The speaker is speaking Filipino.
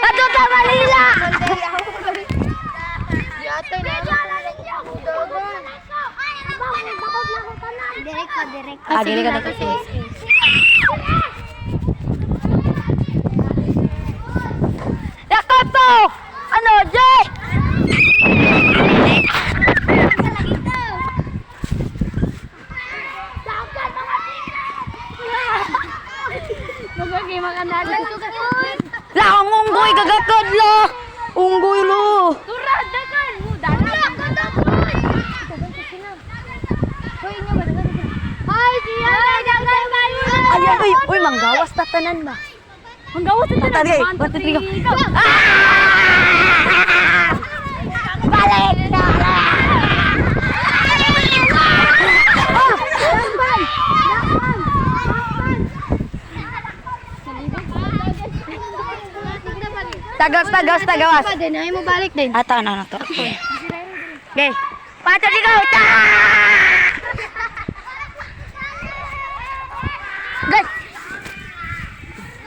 Ato sa Manila! Direk ka. Direk ka. Yakato! Ano, Jay? Lah, ang unggoy gagakad lo. Unggoy lo. Turad dagan mo dagan. Ay, siya dagan kayo. Ay, uy, manggawas tatanan ba? Manggawas ta Tadi, 1 2 3 go. Balik na. Tagawas. Din ay mo balik din. Ato, ano to? Okay. Pato, ikaw. Ta!